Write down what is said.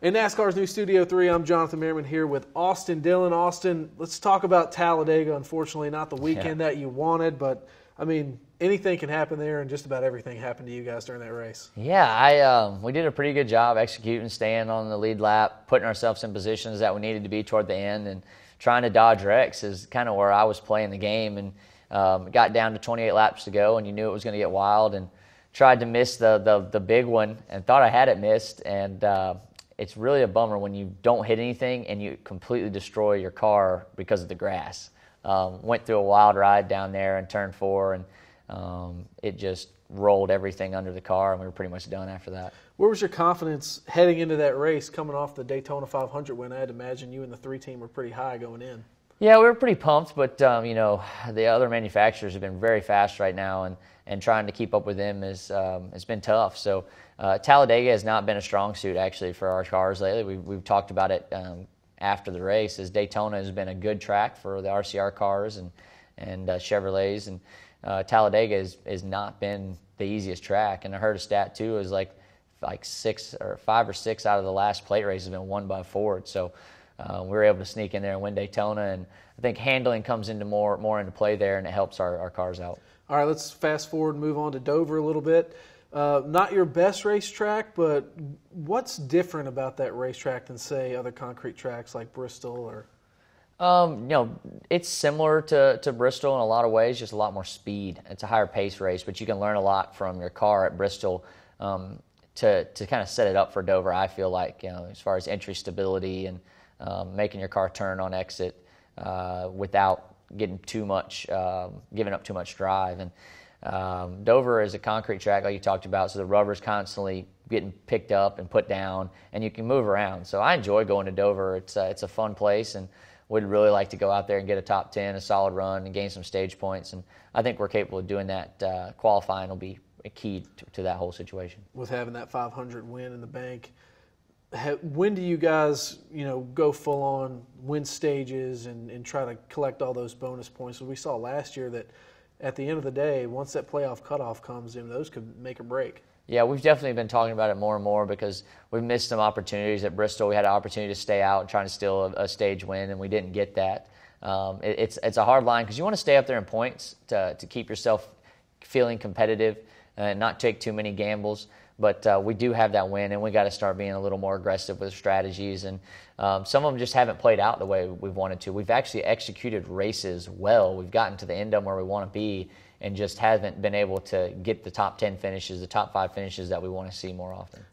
In NASCAR's new Studio 3, I'm Jonathan Merryman here with Austin Dillon. Austin, let's talk about Talladega. Unfortunately, not the weekend that you wanted, but, I mean, anything can happen there, and just about everything happened to you guys during that race. Yeah, we did a pretty good job executing, staying on the lead lap, putting ourselves in positions that we needed to be toward the end, and trying to dodge wrecks is kind of where I was playing the game. And got down to 28 laps to go, and you knew it was going to get wild, and tried to miss the big one and thought I had it missed. And it's really a bummer when you don't hit anything and you completely destroy your car because of the grass. Went through a wild ride down there in turn 4, and it just rolled everything under the car, and we were pretty much done after that. Where was your confidence heading into that race, coming off the Daytona 500 win? I had to imagine you and the 3 team were pretty high going in. Yeah, we were pretty pumped, but the other manufacturers have been very fast right now, and trying to keep up with them has been tough. So Talladega has not been a strong suit actually for our cars lately. We've talked about it after the race, as Daytona has been a good track for the RCR cars and Chevrolets, and Talladega has not been the easiest track. And I heard a stat too, is like 5 or 6 out of the last plate race has been won by Ford. So we were able to sneak in there and win Daytona, and I think handling comes into more into play there, and it helps our cars out. All right, let's fast forward and move on to Dover a little bit. Not your best racetrack, but what's different about that racetrack than, say, other concrete tracks like Bristol or? It's similar to Bristol in a lot of ways, just a lot more speed. It's a higher pace race, but you can learn a lot from your car at Bristol to kind of set it up for Dover. I feel like, as far as entry stability and making your car turn on exit without getting giving up too much drive. And Dover is a concrete track like you talked about, so the rubber's constantly getting picked up and put down, and you can move around. So I enjoy going to Dover. It's a fun place, and would really like to go out there and get a top 10, a solid run, and gain some stage points. And I think we're capable of doing that. Qualifying will be a key to that whole situation. With having that 500 win in the bank, when do you guys, go full on win stages and try to collect all those bonus points? So we saw last year that at the end of the day, once that playoff cutoff comes in, those could make or break. Yeah, we've definitely been talking about it more and more, because we've missed some opportunities at Bristol. We had an opportunity to stay out and trying to steal a stage win, and we didn't get that. It's a hard line, because you want to stay up there in points to keep yourself feeling competitive and not take too many gambles. But we do have that win, and we got to start being a little more aggressive with strategies. And some of them just haven't played out the way we've wanted to. We've actually executed races well. We've gotten to the end of them where we want to be, and just haven't been able to get the top 10 finishes, the top 5 finishes that we want to see more often.